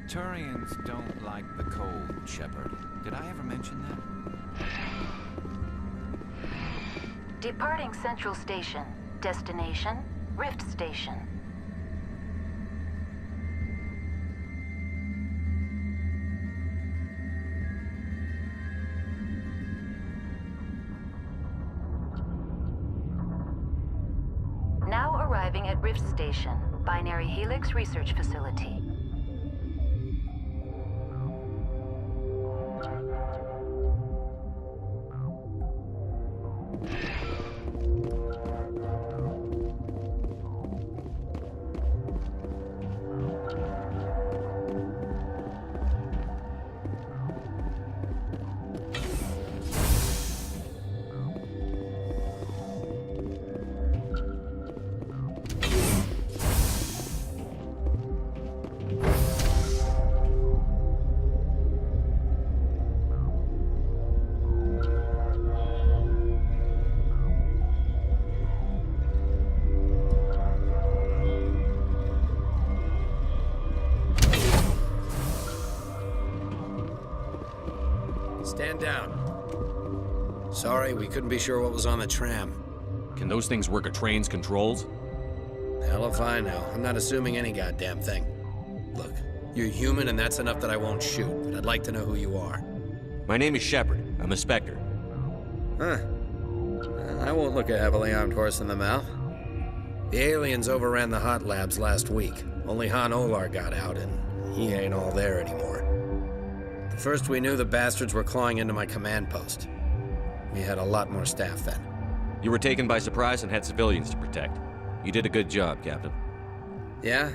Turians don't like the cold, Shepard. Did I ever mention that? Departing Central Station. Destination, Rift Station. Now arriving at Rift Station, Binary Helix Research Facility. Stand down. Sorry, we couldn't be sure what was on the tram. Can those things work a train's controls? Hell if I know. I'm not assuming any goddamn thing. Look, you're human and that's enough that I won't shoot, but I'd like to know who you are. My name is Shepard. I'm a Spectre. Huh. Well, I won't look a heavily armed horse in the mouth. The aliens overran the hot labs last week. Only Han Olar got out, and he ain't all there anymore. The first we knew, the bastards were clawing into my command post. We had a lot more staff then. You were taken by surprise and had civilians to protect. You did a good job, Captain. Yeah?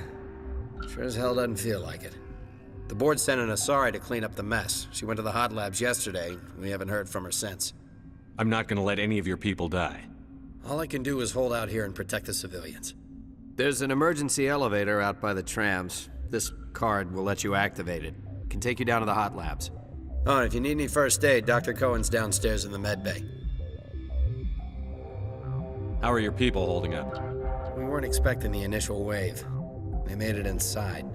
Sure as hell doesn't feel like it. The board sent an Asari to clean up the mess. She went to the hot labs yesterday. We haven't heard from her since. I'm not gonna let any of your people die. All I can do is hold out here and protect the civilians. There's an emergency elevator out by the trams. This card will let you activate it. Can take you down to the hot labs. Oh, and if you need any first aid, Dr. Cohen's downstairs in the med bay. How are your people holding up? We weren't expecting the initial wave. They made it inside.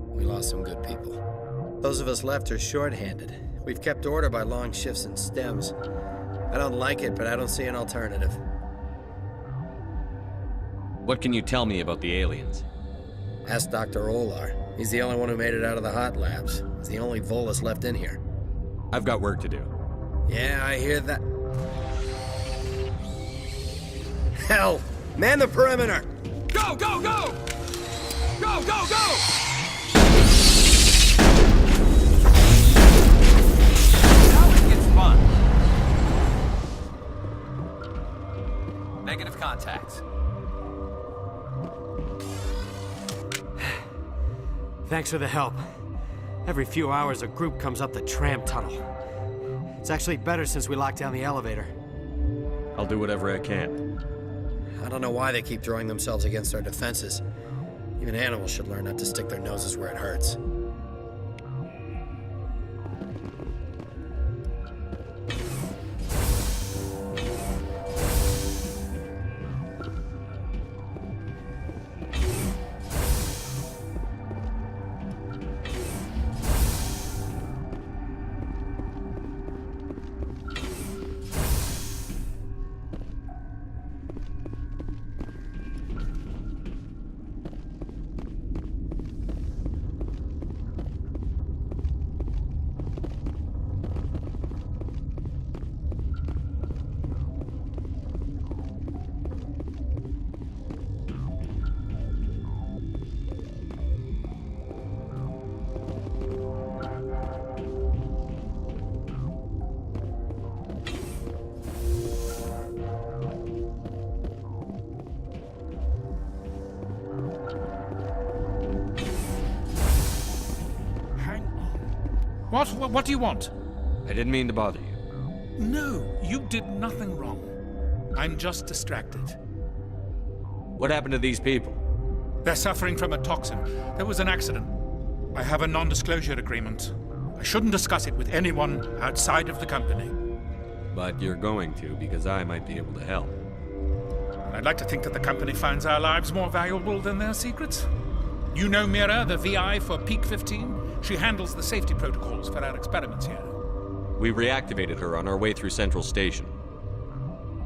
We lost some good people. Those of us left are short-handed. We've kept order by long shifts and stems. I don't like it, but I don't see an alternative. What can you tell me about the aliens? Ask Dr. Olar. He's the only one who made it out of the hot labs. He's the only Volus left in here. I've got work to do. Yeah, I hear that. Hell! Man the perimeter! Go, go, go! Go, go, go! Now it gets fun. Negative contacts. Thanks for the help. Every few hours, a group comes up the tram tunnel. It's actually better since we locked down the elevator. I'll do whatever I can. I don't know why they keep throwing themselves against our defenses. Even animals should learn not to stick their noses where it hurts. What do you want? I didn't mean to bother you. No, you did nothing wrong. I'm just distracted. What happened to these people? They're suffering from a toxin. There was an accident. I have a non-disclosure agreement. I shouldn't discuss it with anyone outside of the company. But you're going to, because I might be able to help. And I'd like to think that the company finds our lives more valuable than their secrets. You know Mira, the VI for Peak 15? She handles the safety protocols for our experiments here. We reactivated her on our way through Central Station.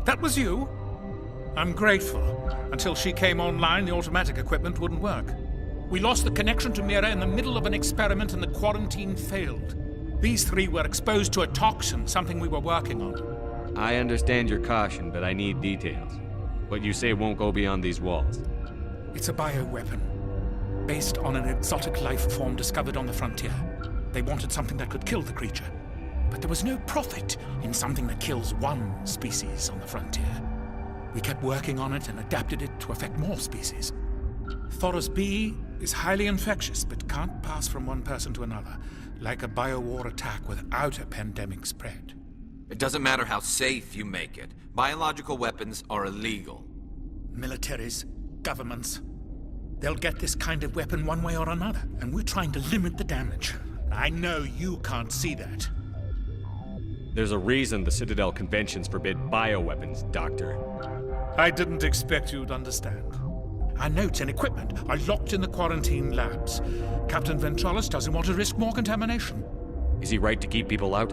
That was you? I'm grateful. Until she came online, the automatic equipment wouldn't work. We lost the connection to Mira in the middle of an experiment and the quarantine failed. These three were exposed to a toxin, something we were working on. I understand your caution, but I need details. What you say won't go beyond these walls. It's a bioweapon, based on an exotic life form discovered on the frontier. They wanted something that could kill the creature. But there was no profit in something that kills one species on the frontier. We kept working on it and adapted it to affect more species. Thoros B is highly infectious, but can't pass from one person to another, like a biowar attack without a pandemic spread. It doesn't matter how safe you make it. Biological weapons are illegal. Militaries, governments, they'll get this kind of weapon one way or another, and we're trying to limit the damage. I know you can't see that. There's a reason the Citadel conventions forbid bioweapons, Doctor. I didn't expect you'd understand. Our notes and equipment are locked in the quarantine labs. Captain Ventralis doesn't want to risk more contamination. Is he right to keep people out?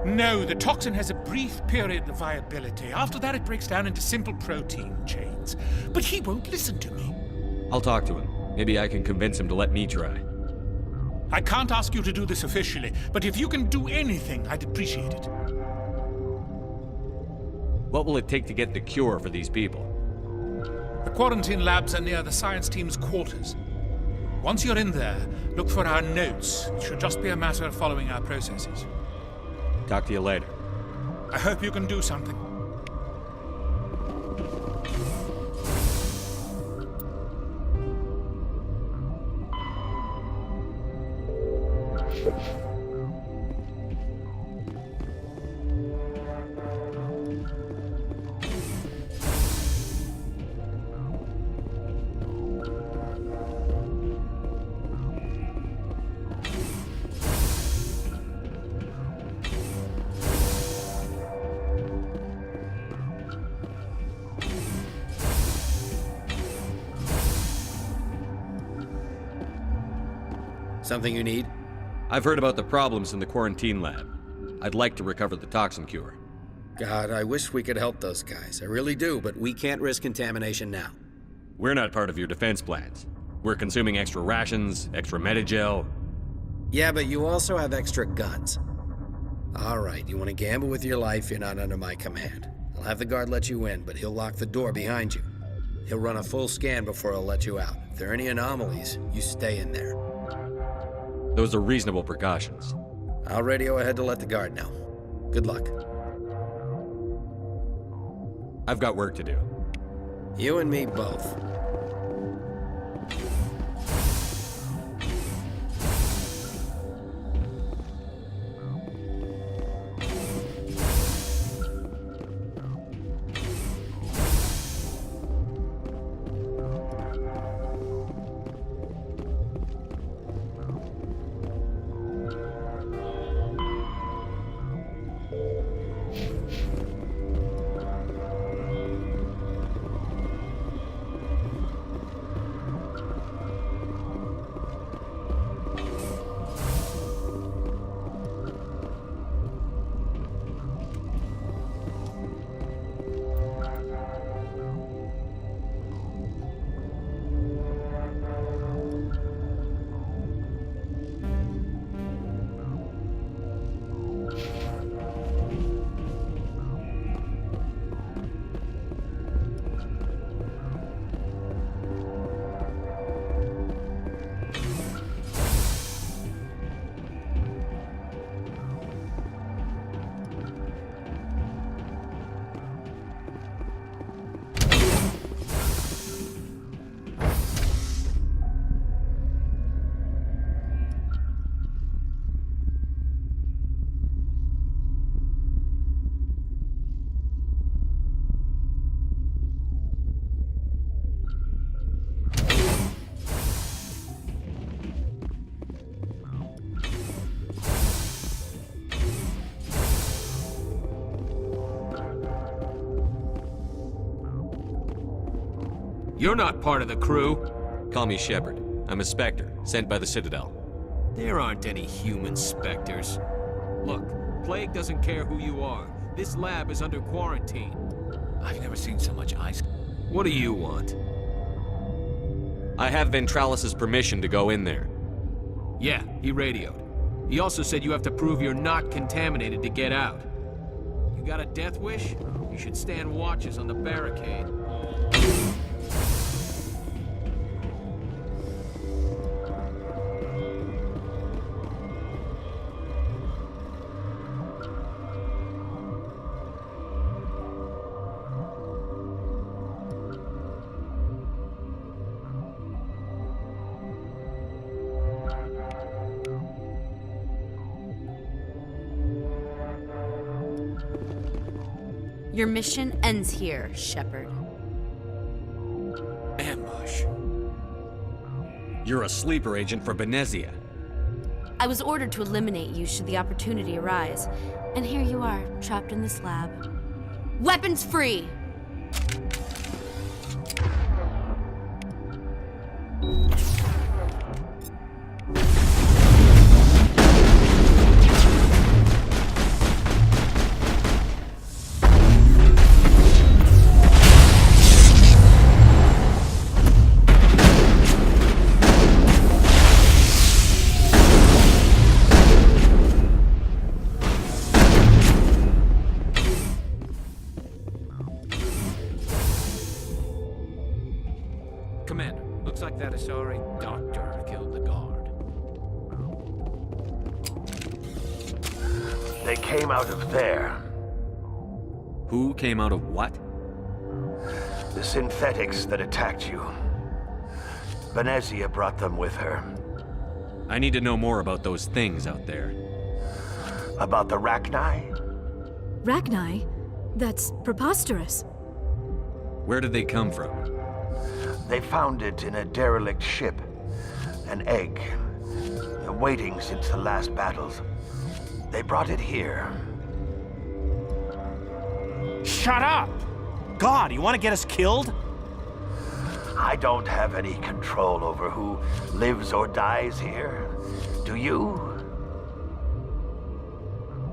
No, the toxin has a brief period of viability. After that, it breaks down into simple protein chains. But he won't listen to me. I'll talk to him. Maybe I can convince him to let me try. I can't ask you to do this officially, but if you can do anything, I'd appreciate it. What will it take to get the cure for these people? The quarantine labs are near the science team's quarters. Once you're in there, look for our notes. It should just be a matter of following our processes. Talk to you later. I hope you can do something. Something you need? I've heard about the problems in the quarantine lab. I'd like to recover the toxin cure. God, I wish we could help those guys. I really do, but we can't risk contamination now. We're not part of your defense plans. We're consuming extra rations, extra Medigel. Yeah, but you also have extra guns. All right, you want to gamble with your life, you're not under my command. I'll have the guard let you in, but he'll lock the door behind you. He'll run a full scan before he'll let you out. If there are any anomalies, you stay in there. Those are reasonable precautions. I'll radio ahead to let the guard know. Good luck. I've got work to do. You and me both. You're not part of the crew. Call me Shepard. I'm a Spectre, sent by the Citadel. There aren't any human specters. Look, Plague doesn't care who you are. This lab is under quarantine. I've never seen so much ice. What do you want? I have Ventralis's permission to go in there. Yeah, he radioed. He also said you have to prove you're not contaminated to get out. You got a death wish? You should stand watches on the barricade. Your mission ends here, Shepard. Ambush. You're a sleeper agent for Benezia. I was ordered to eliminate you should the opportunity arise, and here you are, trapped in this lab. Weapons free! Commander, looks like that Asari doctor killed the guard. They came out of there. Who came out of what? The synthetics that attacked you. Benezia brought them with her. I need to know more about those things out there. About the Rachni? Rachni? That's preposterous. Where did they come from? They found it in a derelict ship. An egg. Waiting since the last battles. They brought it here. Shut up! God, you want to get us killed? I don't have any control over who lives or dies here. Do you?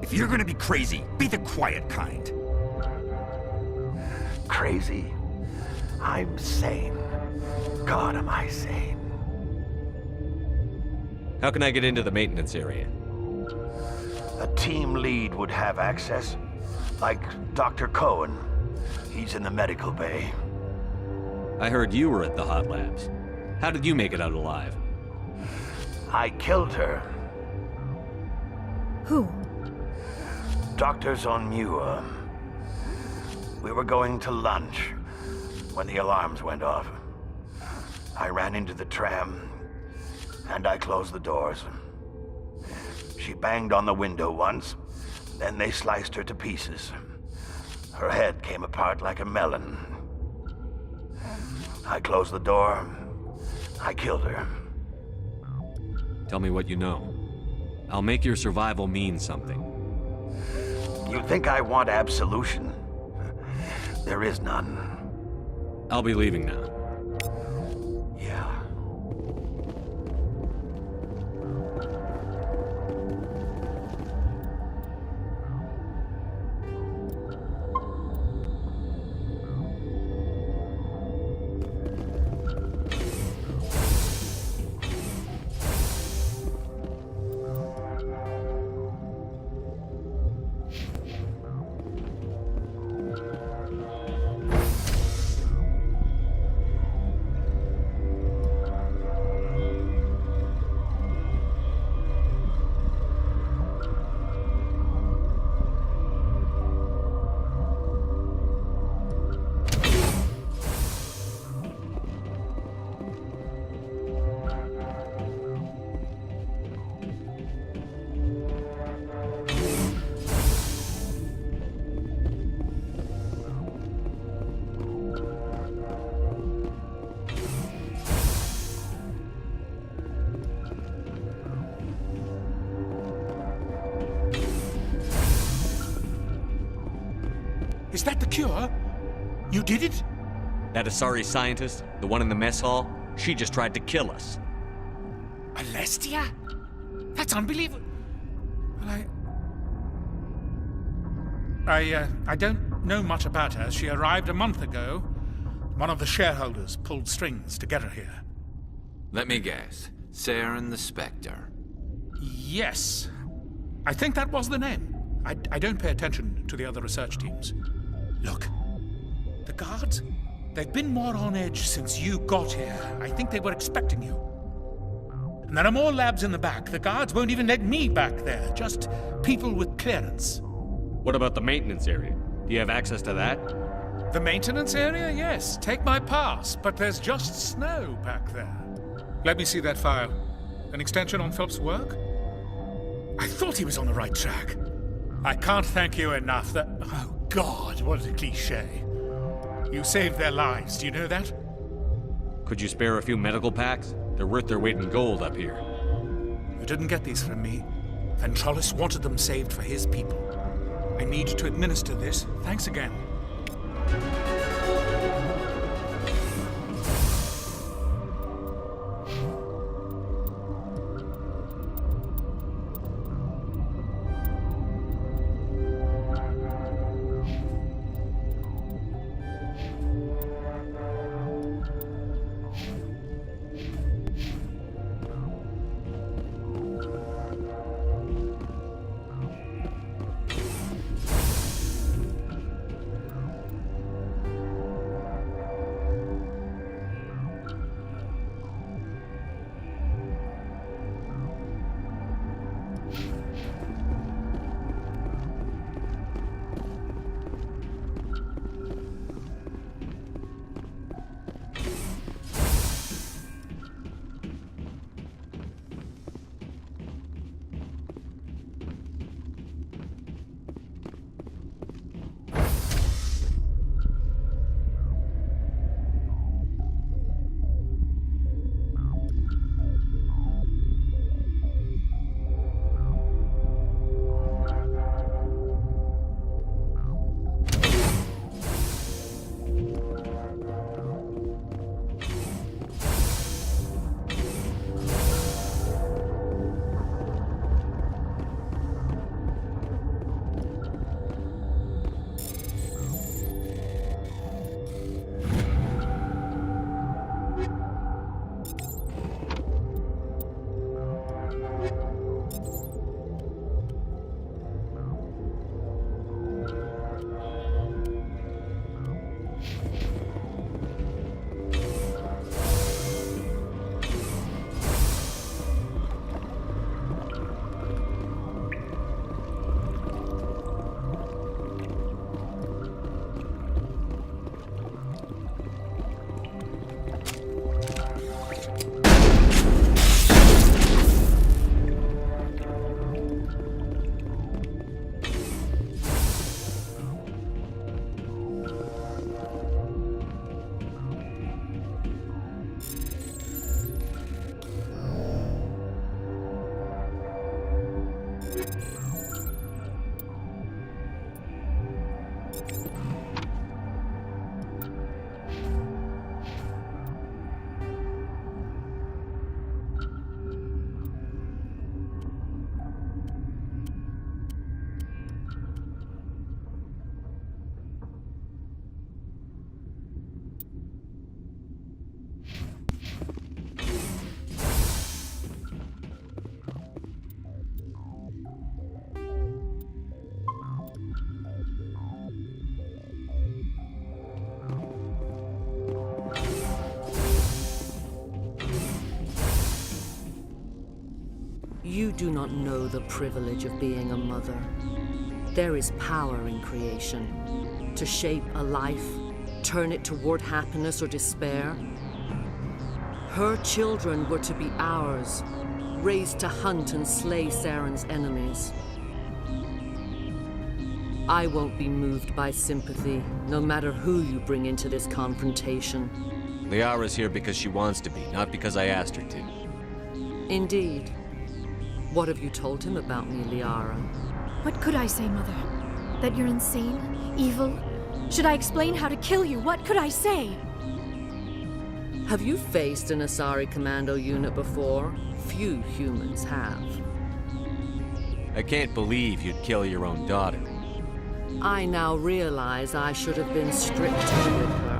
If you're gonna be crazy, be the quiet kind. Crazy? I'm sane. God, am I sane. How can I get into the maintenance area? A team lead would have access. Like Dr. Cohen. He's in the medical bay. I heard you were at the hot labs. How did you make it out alive? I killed her. Who? Doctors on Muir. We were going to lunch when the alarms went off. I ran into the tram, and I closed the doors. She banged on the window once, then they sliced her to pieces. Her head came apart like a melon. I closed the door. I killed her. Tell me what you know. I'll make your survival mean something. You think I want absolution? There is none. I'll be leaving now. Yeah. Is that the cure? You did it? That Asari scientist, the one in the mess hall, She just tried to kill us. Alestia? That's unbelievable. Well, I don't know much about her. She arrived a month ago. One of the shareholders pulled strings to get her here. Let me guess. Saren the Spectre. Yes. I think that was the name. I don't pay attention to the other research teams. Look, the guards, they've been more on edge since you got here. I think they were expecting you. And there are more labs in the back. The guards won't even let me back there. Just people with clearance. What about the maintenance area? Do you have access to that? The maintenance area? Yes. Take my pass. But there's just snow back there. Let me see that file. An extension on Phelps' work? I thought he was on the right track. I can't thank you enough that... Oh, God, what a cliché. You saved their lives. Do you know that? Could you spare a few medical packs? They're worth their weight in gold up here. You didn't get these from me. Ventrollis wanted them saved for his people. I need to administer this. Thanks again. You do not know the privilege of being a mother. There is power in creation. To shape a life, turn it toward happiness or despair. Her children were to be ours, raised to hunt and slay Saren's enemies. I won't be moved by sympathy, no matter who you bring into this confrontation. Liara's here because she wants to be, not because I asked her to. Indeed. What have you told him about me, Liara? What could I say, Mother? That you're insane? Evil? Should I explain how to kill you? What could I say? Have you faced an Asari commando unit before? Few humans have. I can't believe you'd kill your own daughter. I now realize I should have been stricter with her.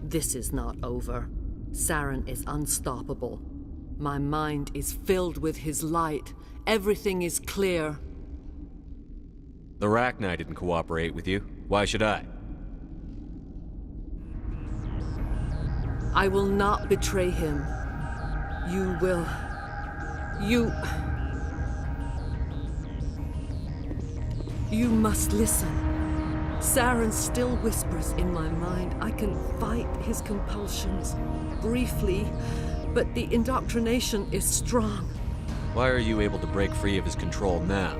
This is not over. Saren is unstoppable. My mind is filled with his light. Everything is clear. The Rachni didn't cooperate with you. Why should I? I will not betray him. You will. You must listen. Saren still whispers in my mind. I can fight his compulsions briefly, but the indoctrination is strong. Why are you able to break free of his control now?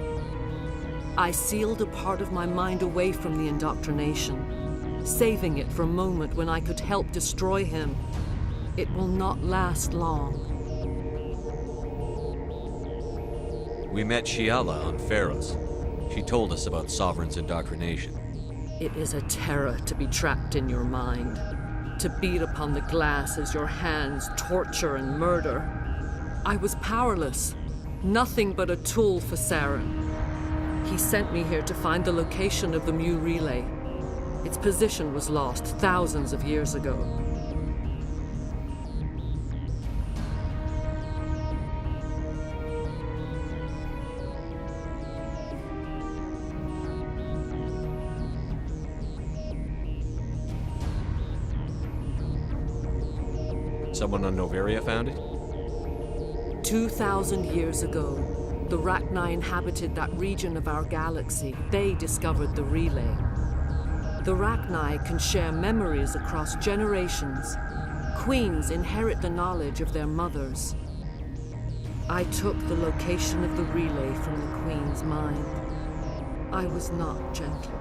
I sealed a part of my mind away from the indoctrination, saving it for a moment when I could help destroy him. It will not last long. We met Shiala on Pharos. She told us about Sovereign's indoctrination. It is a terror to be trapped in your mind, to beat upon the glass as your hands torture and murder. I was powerless, nothing but a tool for Saren. He sent me here to find the location of the Mu relay. Its position was lost thousands of years ago. Someone on Noveria found it? 2,000 years ago, the Rachni inhabited that region of our galaxy. They discovered the relay. The Rachni can share memories across generations. Queens inherit the knowledge of their mothers. I took the location of the relay from the Queen's mind. I was not gentle.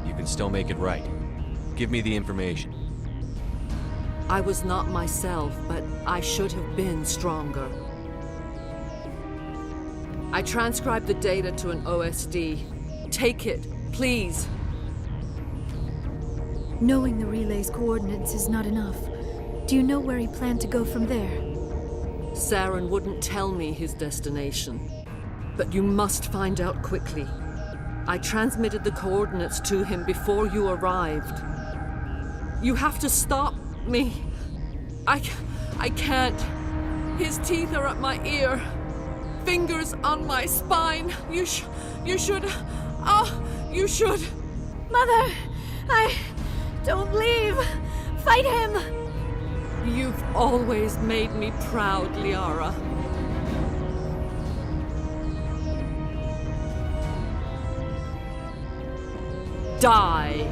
You can still make it right. Give me the information. I was not myself, but I should have been stronger. I transcribed the data to an OSD. Take it, please. Knowing the relay's coordinates is not enough. Do you know where he planned to go from there? Saren wouldn't tell me his destination. But you must find out quickly. I transmitted the coordinates to him before you arrived. You have to stop me. I can't. His teeth are at my ear. Fingers on my spine. You should. You should. Mother! Don't leave! Fight him! You've always made me proud, Liara. Die!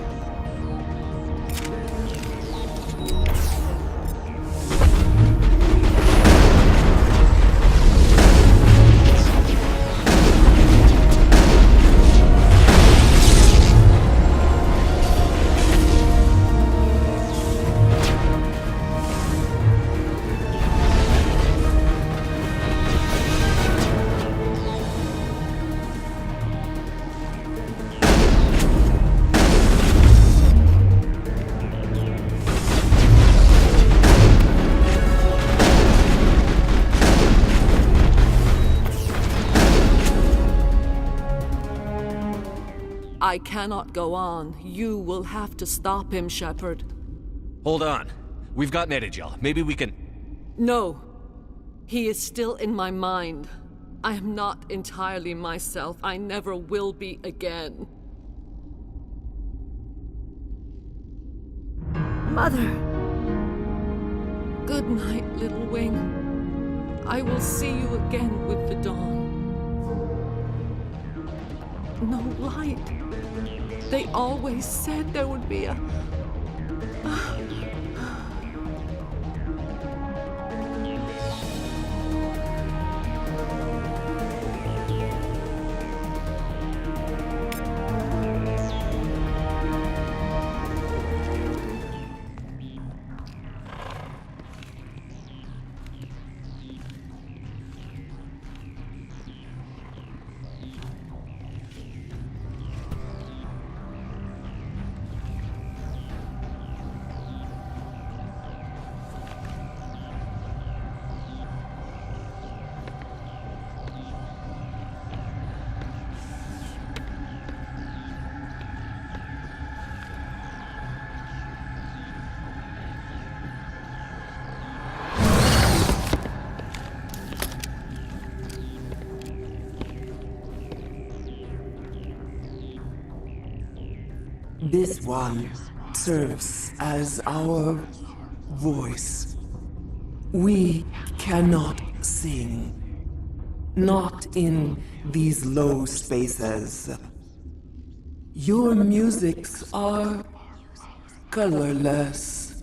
I cannot go on. You will have to stop him, Shepard. Hold on. We've got Medigel. Maybe we can... No. He is still in my mind. I am not entirely myself. I never will be again. Mother! Good night, little wing. I will see you again with the dawn. No light. They always said there would be a... This one serves as our voice. We cannot sing. Not in these low spaces. Your musics are colorless.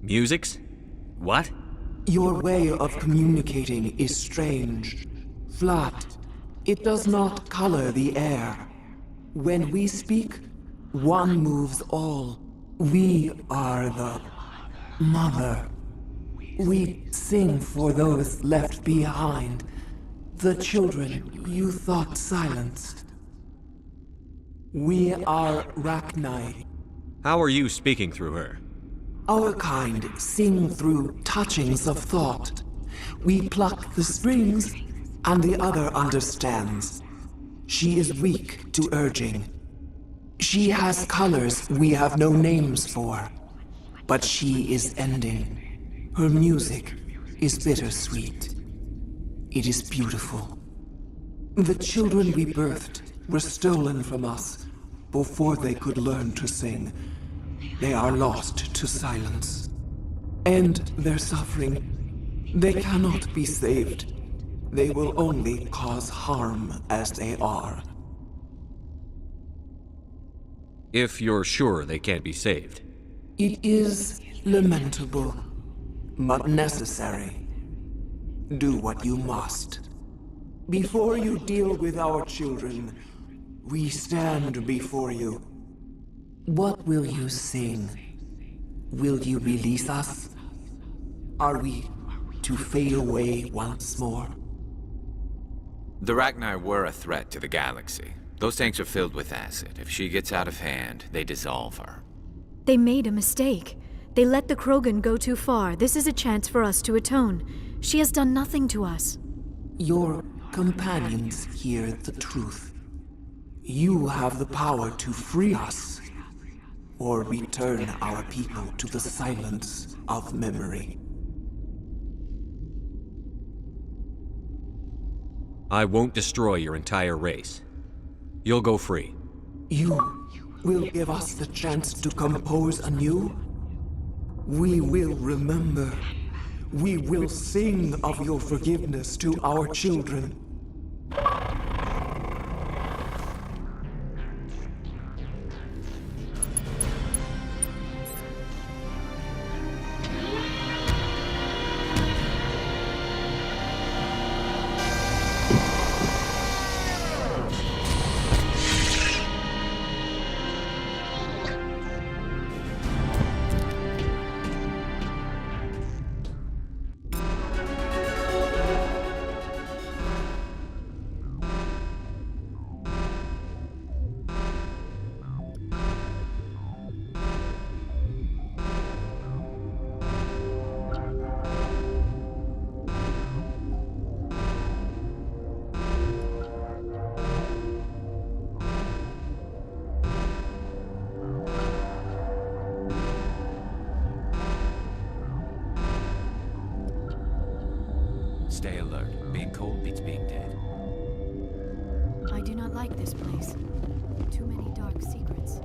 Musics? What? Your way of communicating is strange. Flat. It does not color the air. When we speak, one moves all. We are the mother. We sing for those left behind. The children you thought silenced. We are Rachni. How are you speaking through her? Our kind sing through touchings of thought. We pluck the strings, and the other understands. She is weak to urging. She has colors we have no names for, but she is ending. Her music is bittersweet. It is beautiful. The children we birthed were stolen from us before they could learn to sing. They are lost to silence. And their suffering, they cannot be saved. They will only cause harm as they are. If you're sure they can't be saved. It is lamentable, but necessary. Do what you must. Before you deal with our children, we stand before you. What will you sing? Will you release us? Are we to fade away once more? The Rachni were a threat to the galaxy. Those tanks are filled with acid. If she gets out of hand, they dissolve her. They made a mistake. They let the Krogan go too far. This is a chance for us to atone. She has done nothing to us. Your companions hear the truth. You have the power to free us, or return our people to the silence of memory. I won't destroy your entire race. You'll go free. You will give us the chance to compose anew? We will remember. We will sing of your forgiveness to our children. Stay alert. Being cold beats being dead. I do not like this place. Too many dark secrets.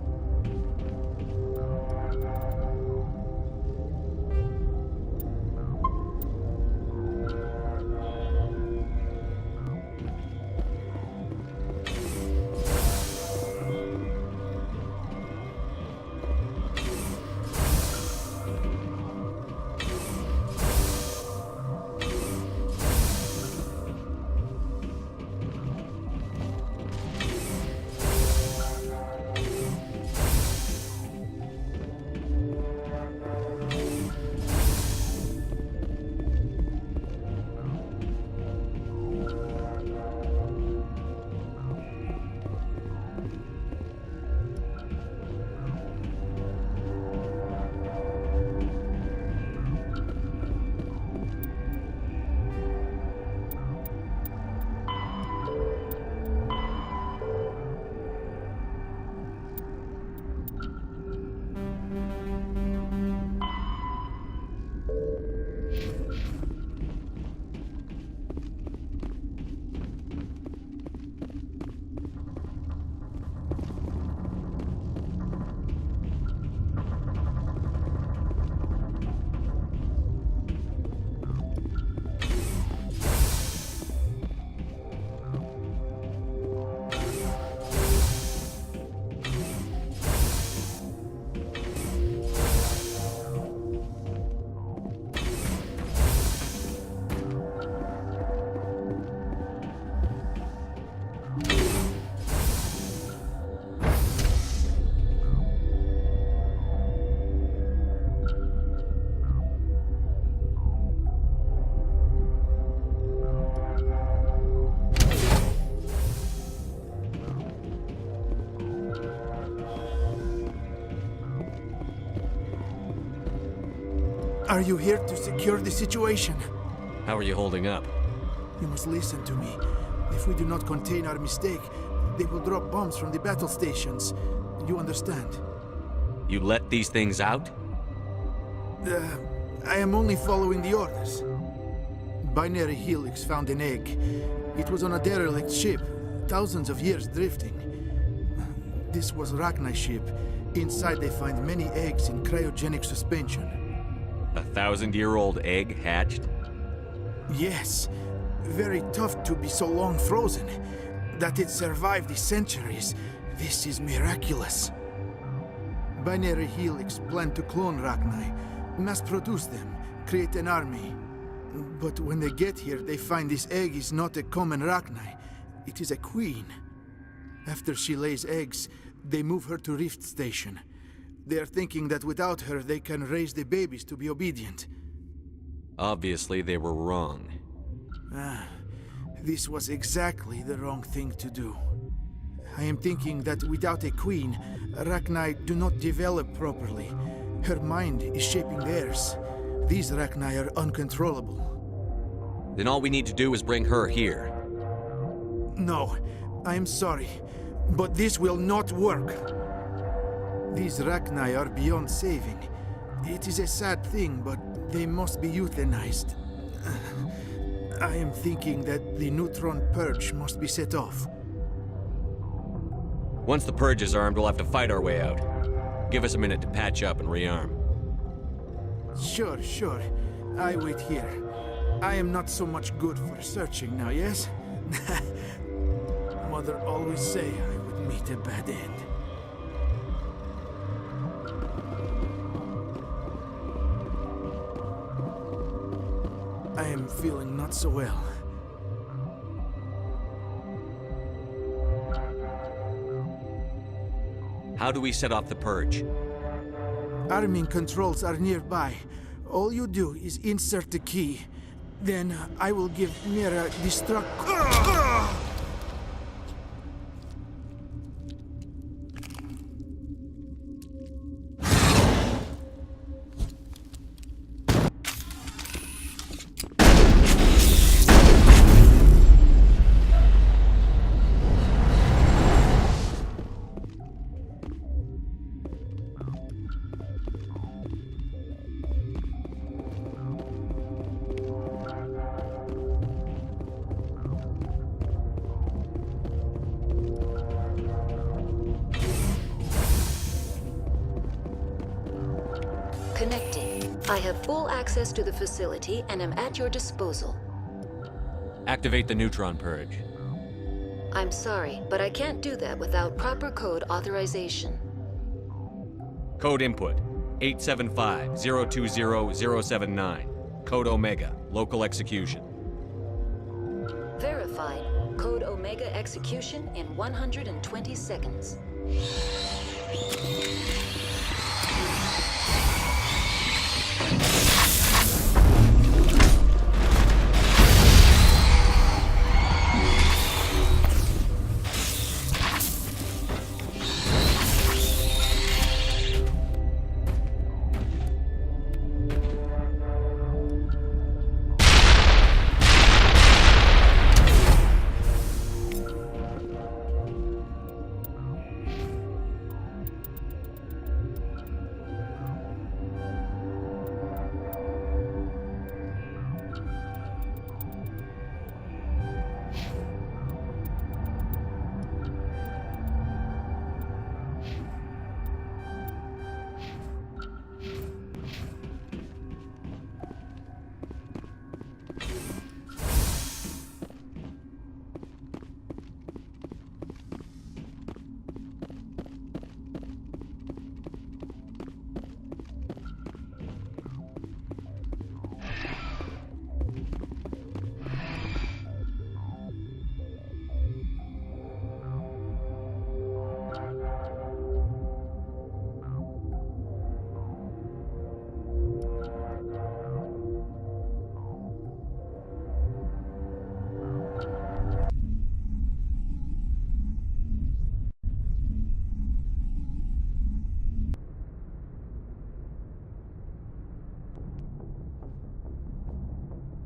Are you here to secure the situation? How are you holding up? You must listen to me. If we do not contain our mistake, they will drop bombs from the battle stations. You understand? You let these things out? I am only following the orders. Binary Helix found an egg. It was on a derelict ship, thousands of years drifting. This was Rachni's ship. Inside they find many eggs in cryogenic suspension. 1,000-year-old egg hatched? Yes. Very tough to be so long frozen. That it survived the centuries. This is miraculous. Binary Helix planned to clone Rachni, mass produce them, create an army. But when they get here, they find this egg is not a common Rachni. It is a queen. After she lays eggs, they move her to Rift Station. They are thinking that without her, they can raise the babies to be obedient. Obviously, they were wrong. This was exactly the wrong thing to do. I am thinking that without a queen, Rachni do not develop properly. Her mind is shaping theirs. These Rachni are uncontrollable. Then all we need to do is bring her here. No, I am sorry, but this will not work. These Rachni are beyond saving. It is a sad thing, but they must be euthanized. I am thinking that the neutron purge must be set off. Once the purge is armed, we'll have to fight our way out. Give us a minute to patch up and rearm. Sure. I wait here. I am not so much good for searching now, yes? Mother always say I would meet a bad end. I am feeling not so well. How do we set off the purge? Arming controls are nearby. All you do is insert the key. Then I will give Mira destruct... I have full access to the facility and am at your disposal. Activate the neutron purge. I'm sorry, but I can't do that without proper code authorization. Code input 875-020-079. Code Omega, local execution. Verified. Code Omega execution in 120 seconds.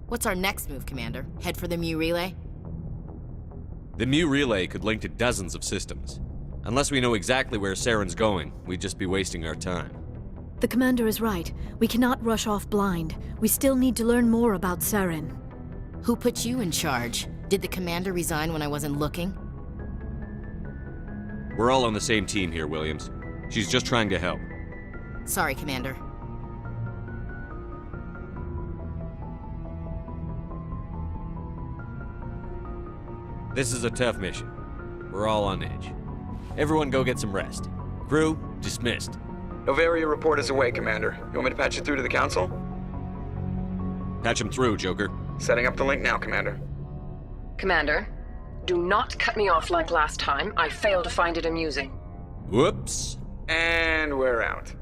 What's our next move, Commander? Head for the Mu relay? The Mu relay could link to dozens of systems. Unless we know exactly where Saren's going, we'd just be wasting our time. The commander is right. We cannot rush off blind. We still need to learn more about Saren. Who put you in charge? Did the commander resign when I wasn't looking? We're all on the same team here, Williams. She's just trying to help. Sorry, Commander. This is a tough mission. We're all on edge. Everyone go get some rest. Crew, dismissed. Noveria report is away, Commander. You want me to patch you through to the Council? Patch him through, Joker. Setting up the link now, Commander. Commander, do not cut me off like last time. I fail to find it amusing. Whoops. And we're out.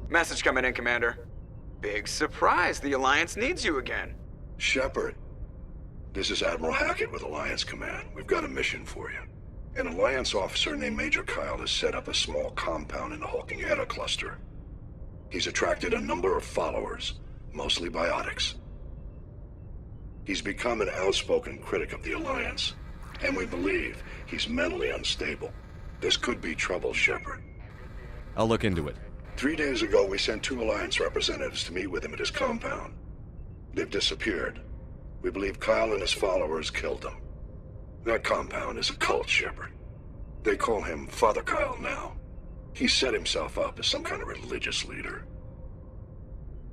Message coming in, Commander. Big surprise, the Alliance needs you again. Shepard, this is Admiral Hackett with Alliance Command. We've got a mission for you. An Alliance officer named Major Kyle has set up a small compound in the Hulking Eta cluster. He's attracted a number of followers, mostly biotics. He's become an outspoken critic of the Alliance, and we believe he's mentally unstable. This could be trouble, Shepard. I'll look into it. 3 days ago, we sent 2 Alliance representatives to meet with him at his compound. They've disappeared. We believe Kyle and his followers killed them. That compound is a cult, Shepard. They call him Father Kyle now. He set himself up as some kind of religious leader.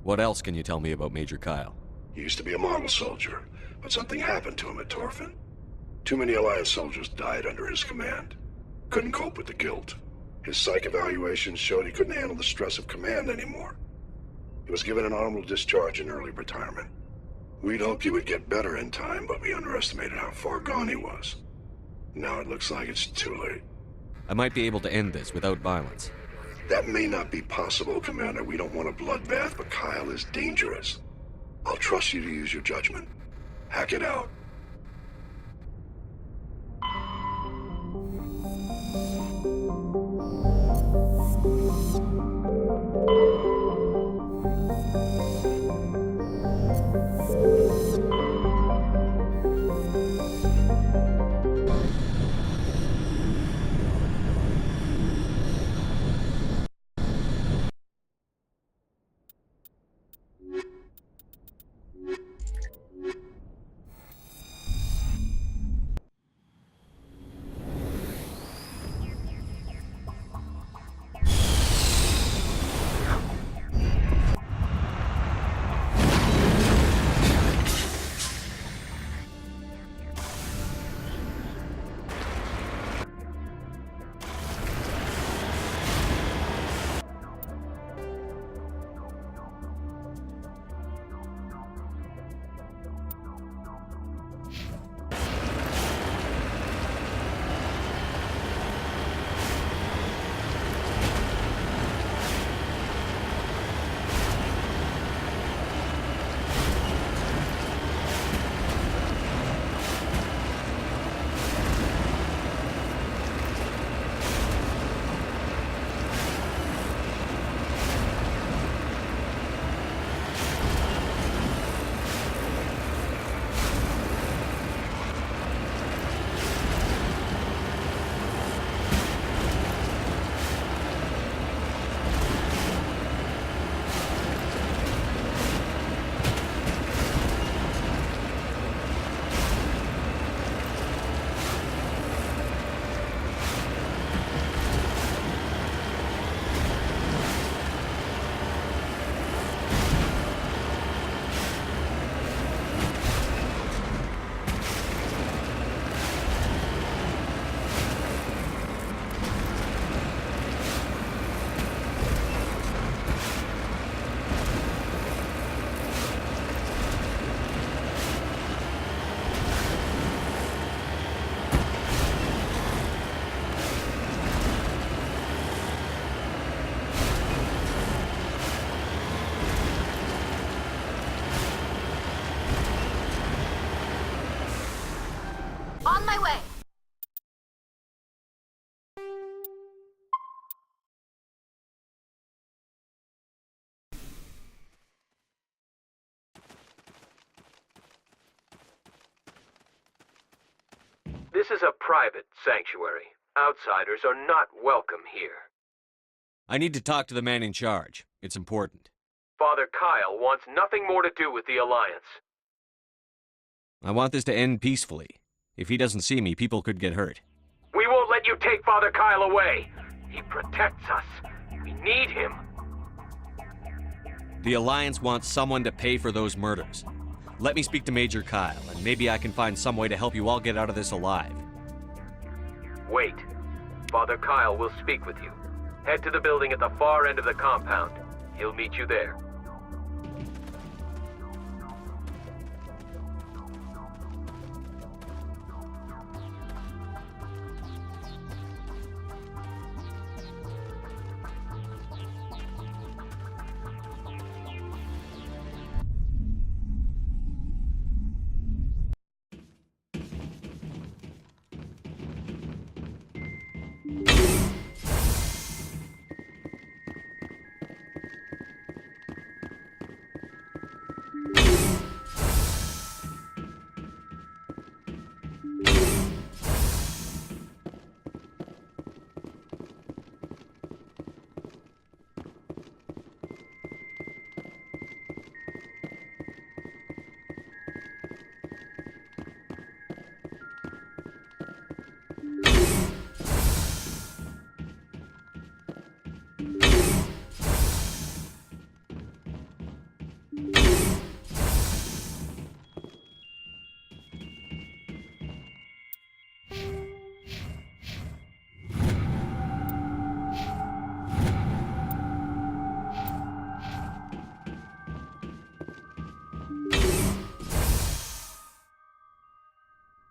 What else can you tell me about Major Kyle? He used to be a model soldier, but something happened to him at Torfin. Too many Alliance soldiers died under his command. Couldn't cope with the guilt. His psych evaluations showed he couldn't handle the stress of command anymore. He was given an honorable discharge in early retirement. We'd hoped he would get better in time, but we underestimated how far gone he was. Now it looks like it's too late. I might be able to end this without violence. That may not be possible, Commander. We don't want a bloodbath, but Kyle is dangerous. I'll trust you to use your judgment. Hack it out. On my way! This is a private sanctuary. Outsiders are not welcome here. I need to talk to the man in charge. It's important. Father Kyle wants nothing more to do with the Alliance. I want this to end peacefully. If he doesn't see me, people could get hurt. We won't let you take Father Kyle away. He protects us. We need him. The Alliance wants someone to pay for those murders. Let me speak to Major Kyle, and maybe I can find some way to help you all get out of this alive. Wait. Father Kyle will speak with you. Head to the building at the far end of the compound. He'll meet you there.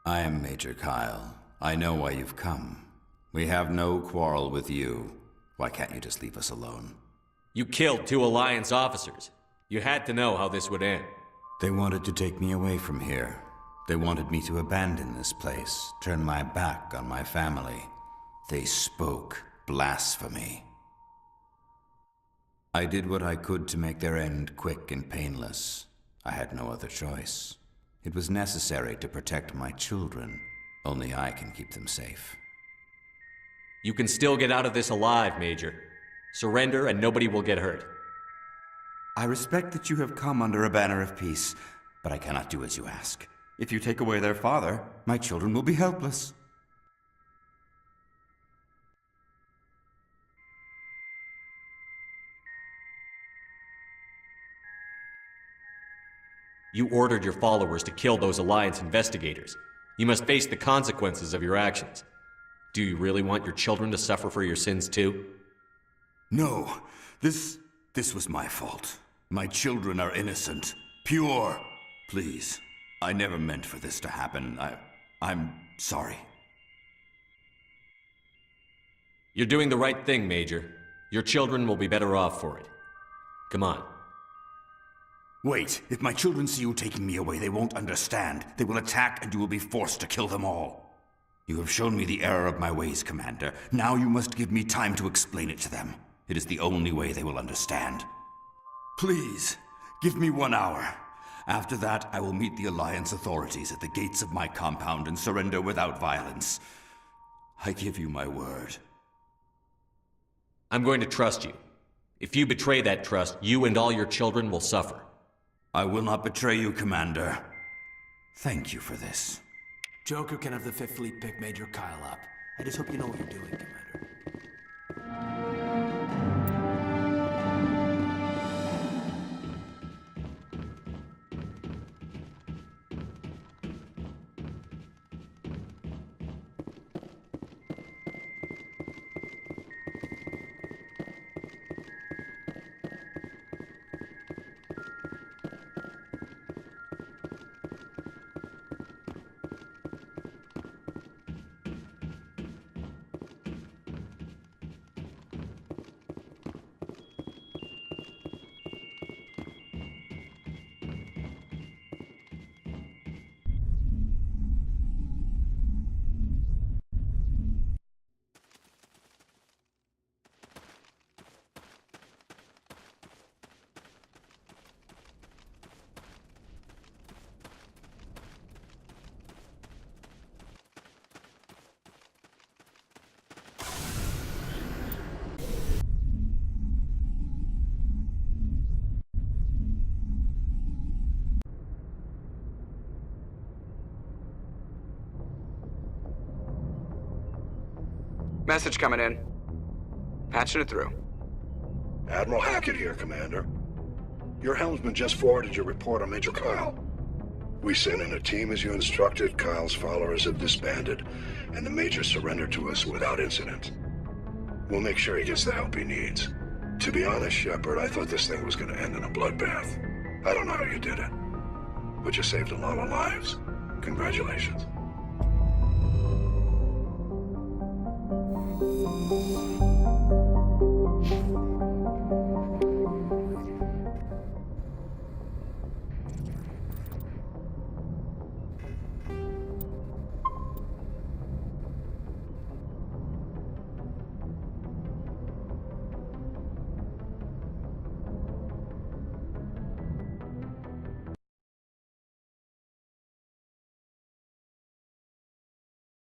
I am Major Kyle. I know why you've come. We have no quarrel with you. Why can't you just leave us alone? You killed 2 Alliance officers. You had to know how this would end. They wanted to take me away from here. They wanted me to abandon this place, turn my back on my family. They spoke blasphemy. I did what I could to make their end quick and painless. I had no other choice. It was necessary to protect my children. Only I can keep them safe. You can still get out of this alive, Major. Surrender and nobody will get hurt. I respect that you have come under a banner of peace, but I cannot do as you ask. If you take away their father, my children will be helpless. You ordered your followers to kill those Alliance investigators. You must face the consequences of your actions. Do you really want your children to suffer for your sins too? No, this was my fault. My children are innocent, pure. Please, I never meant for this to happen. I'm sorry. You're doing the right thing, Major. Your children will be better off for it. Come on. Wait, if my children see you taking me away, they won't understand. They will attack and you will be forced to kill them all. You have shown me the error of my ways, Commander. Now you must give me time to explain it to them. It is the only way they will understand. Please, give me 1 hour. After that, I will meet the Alliance authorities at the gates of my compound and surrender without violence. I give you my word. I'm going to trust you. If you betray that trust, you and all your children will suffer. I will not betray you, Commander. Thank you for this. Joker can have the 5th Fleet pick Major Kyle up. I just hope you know what you're doing, Commander. Message coming in. Patching it through. Admiral Hackett here, Commander. Your helmsman just forwarded your report on Major Kyle. We sent in a team as you instructed. Kyle's followers have disbanded, and the Major surrendered to us without incident. We'll make sure he gets the help he needs. To be honest, Shepard, I thought this thing was going to end in a bloodbath. I don't know how you did it, but you saved a lot of lives. Congratulations.